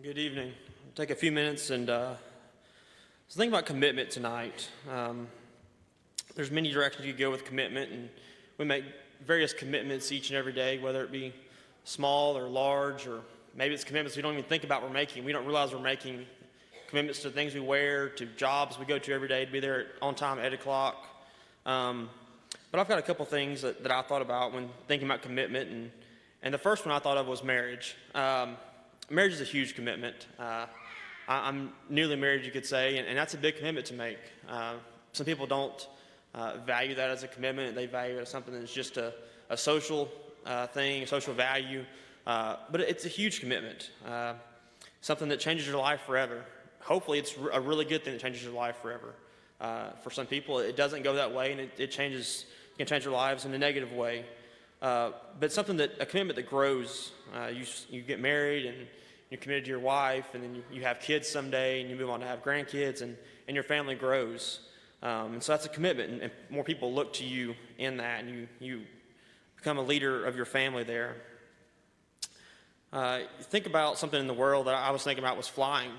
Good evening. I'll take a few minutes and let's think about commitment tonight. There's many directions you could go with commitment, and we make various commitments each and every day, whether it be small or large, or maybe it's commitments we don't even think about we're making. We don't realize we're making commitments to things we wear, to jobs we go to every day, to be there on time at 8 o'clock. But I've got a couple things that I thought about when thinking about commitment, and the first one I thought of was marriage. Marriage is a huge commitment. I'm newly married, you could say, and that's a big commitment to make. Some people don't value that as a commitment. They value it as something that's just a social thing, a social value. But it's a huge commitment, something that changes your life forever. Hopefully, it's a really good thing that changes your life forever. For some people, it doesn't go that way, and it can change their lives in a negative way. But something a commitment that grows. You get married and you're committed to your wife, and then you have kids someday, and you move on to have grandkids, and your family grows. And so that's a commitment, and more people look to you in that, and you become a leader of your family there. Think about something in the world that I was thinking about was flying.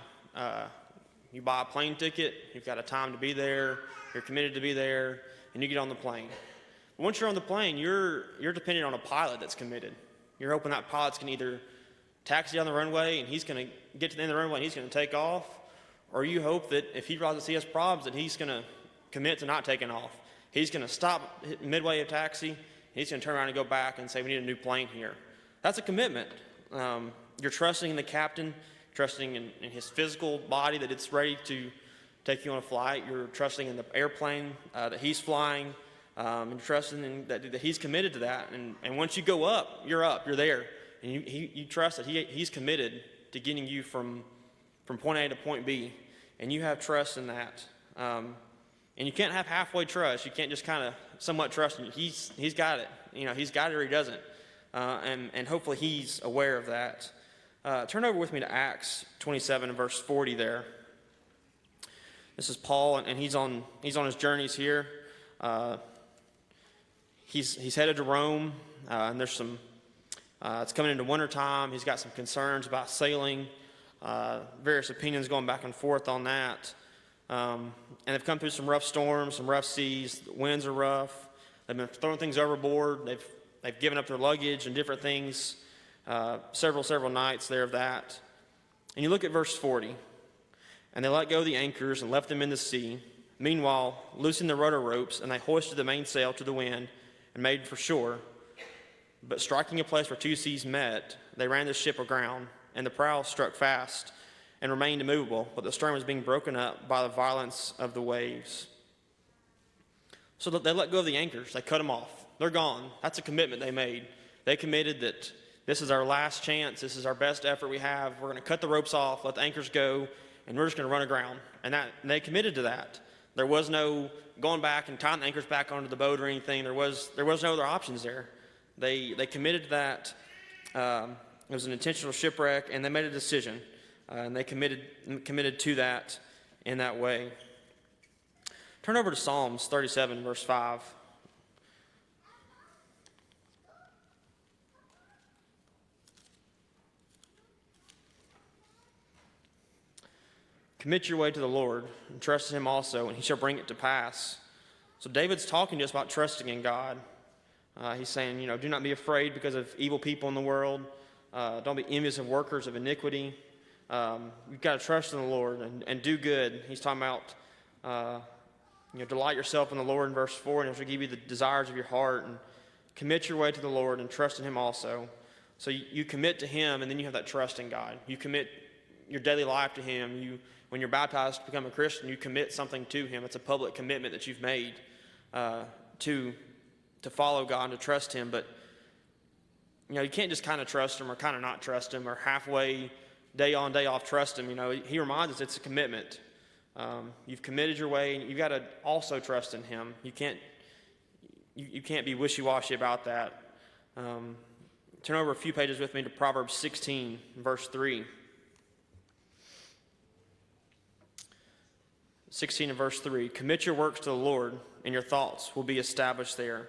You buy a plane ticket, you've got a time to be there, you're committed to be there, and you get on the plane. But once you're on the plane, you're dependent on a pilot that's committed. You're hoping that pilot's can either taxi down the runway and he's going to get to the end of the runway and he's going to take off, or you hope that if he realizes he has problems that he's going to commit to not taking off. He's going to stop midway of taxi, and he's going to turn around and go back and say, we need a new plane here. That's a commitment. You're trusting in the captain, trusting in his physical body that it's ready to take you on a flight. You're trusting in the airplane that he's flying, and you're trusting in that he's committed to that. And once you go up, you're there. And you trust that he's committed to getting you from point A to point B. And you have trust in that. And you can't have halfway trust. You can't just kind of somewhat trust him. He's got it. He's got it or he doesn't. And hopefully he's aware of that. Turn over with me to Acts 27 and verse 40 there. This is Paul, and he's on his journeys here. He's headed to Rome, and there's some. It's coming into wintertime. He's got some concerns about sailing, various opinions going back and forth on that. And they've come through some rough storms, some rough seas. The winds are rough. They've been throwing things overboard. They've given up their luggage and different things. Several nights there of that. And you look at verse 40. And they let go the anchors and left them in the sea. Meanwhile, loosened the rudder ropes, and they hoisted the mainsail to the wind and made for shore. But striking a place where two seas met, they ran the ship aground, and the prow struck fast and remained immovable, but the stern was being broken up by the violence of the waves. So they let go of the anchors. They cut them off. They're gone. That's a commitment they made. They committed that this is our last chance. This is our best effort we have. We're going to cut the ropes off, let the anchors go, and we're just going to run aground. And they committed to that. There was no going back and tying the anchors back onto the boat or anything. There was no other options there. They committed to that. It was an intentional shipwreck, and they made a decision. And they committed to that in that way. Turn over to Psalms 37, verse 5. Commit your way to the Lord and trust in him also, and he shall bring it to pass. So David's talking to us about trusting in God. He's saying, do not be afraid because of evil people in the world. Don't be envious of workers of iniquity. You've got to trust in the Lord and do good. He's talking about, delight yourself in the Lord in verse 4, and he'll give you the desires of your heart. And commit your way to the Lord and trust in him also. So you commit to him, and then you have that trust in God. You commit your daily life to him. When you're baptized to become a Christian, you commit something to him. It's a public commitment that you've made to follow God and to trust him. But you can't just kind of trust him or kind of not trust him or halfway, day on, day off trust him. He reminds us it's a commitment. You've committed your way, and you've got to also trust in him. You can't be wishy-washy about that. Turn over a few pages with me to Proverbs 16, verse 3. 16 and verse 3, commit your works to the Lord, and your thoughts will be established there.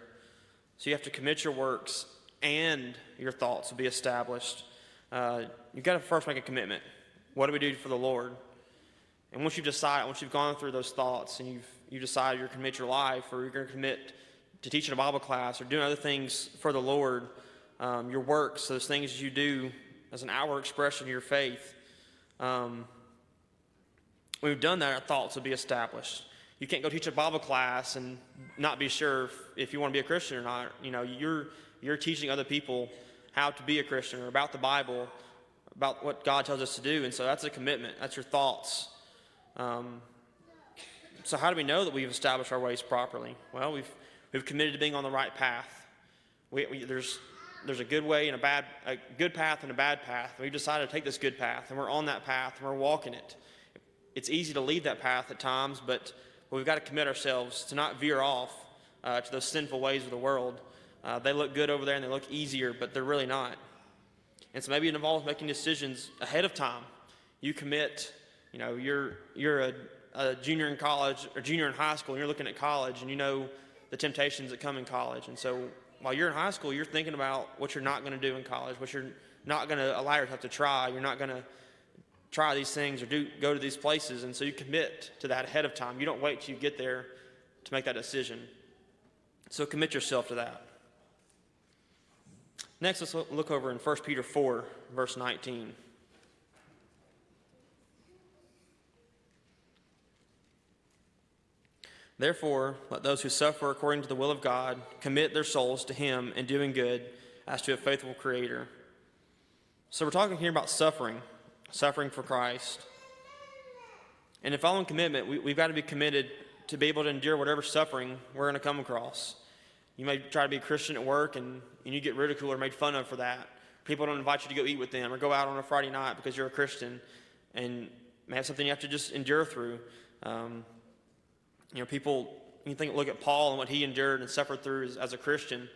So you have to commit your works, and your thoughts will be established. You've got to first make a commitment. What do we do for the Lord? And once you've gone through those thoughts and you decide you're going to commit your life, or you're going to commit to teaching a Bible class or doing other things for the Lord, your works, those things you do as an outward expression of your faith, when we've done that, our thoughts will be established. You can't go teach a Bible class and not be sure if you want to be a Christian or not. You're teaching other people how to be a Christian or about the Bible, about what God tells us to do. And so that's a commitment. That's your thoughts. So how do we know that we've established our ways properly? Well, we've committed to being on the right path. There's a good way and a good path and a bad path. We've decided to take this good path, and we're on that path, and we're walking it. It's easy to leave that path at times, but we've got to commit ourselves to not veer off to those sinful ways of the world. They look good over there and they look easier, but they're really not. And so maybe it involves making decisions ahead of time. You commit, you're a junior in college or junior in high school, and you're looking at college, and you know the temptations that come in college. And so while you're in high school, you're thinking about what you're not going to do in college, what you're not going to allow yourself to try. You're not going to try these things or go to these places. And so you commit to that ahead of time. You don't wait till you get there to make that decision. So commit yourself to that. Next, let's look over in 1 Peter 4, verse 19. Therefore, let those who suffer according to the will of God commit their souls to Him in doing good as to a faithful Creator. So we're talking here about suffering for Christ. And in following commitment, we've got to be committed to be able to endure whatever suffering we're going to come across. You may try to be a Christian at work and you get ridiculed or made fun of for that. People don't invite you to go eat with them or go out on a Friday night because you're a Christian, and may have something you have to just endure through. People, look at Paul and what he endured and suffered through as a Christian.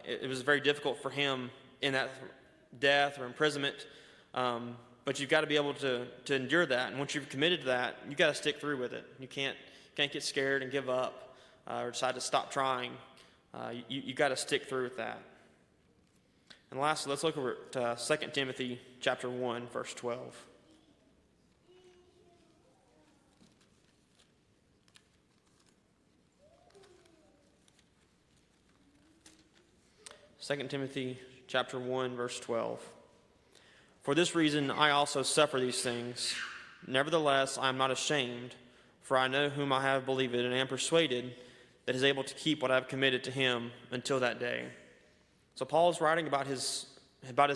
It was very difficult for him in that death or imprisonment. But you've got to be able to endure that. And once you've committed to that, you've got to stick through with it. You can't get scared and give up or decide to stop trying. You've got to stick through with that. And lastly, let's look over at 2 Timothy chapter 1, verse 12. 2 Timothy chapter 1, verse 12. For this reason I also suffer these things. Nevertheless, I am not ashamed, for I know whom I have believed and am persuaded that he is able to keep what I have committed to him until that day. So Paul is writing about his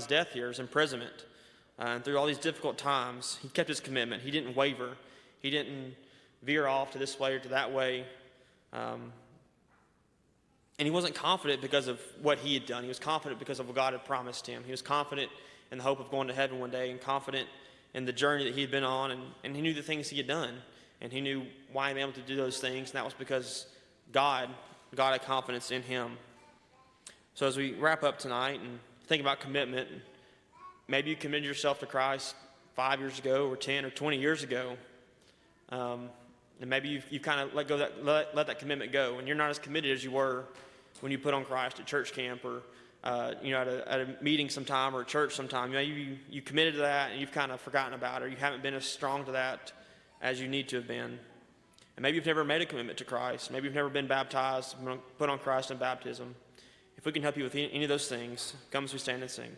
death here, his imprisonment. And through all these difficult times, he kept his commitment. He didn't waver. He didn't veer off to this way or to that way. And he wasn't confident because of what he had done. He was confident because of what God had promised him. He was confident in the hope of going to heaven one day, and confident in the journey that he had been on, and he knew the things he had done. And he knew why he was able to do those things, and that was because God had confidence in him. So as we wrap up tonight and think about commitment, maybe you committed yourself to Christ 5 years ago or 10 or 20 years ago. And maybe you've kind of let that commitment go, and you're not as committed as you were when you put on Christ at church camp or at a meeting sometime or at church sometime. You committed to that and you've kind of forgotten about it, or you haven't been as strong to that as you need to have been. And maybe you've never made a commitment to Christ. Maybe you've never been baptized, put on Christ in baptism. If we can help you with any of those things, come as we stand and sing.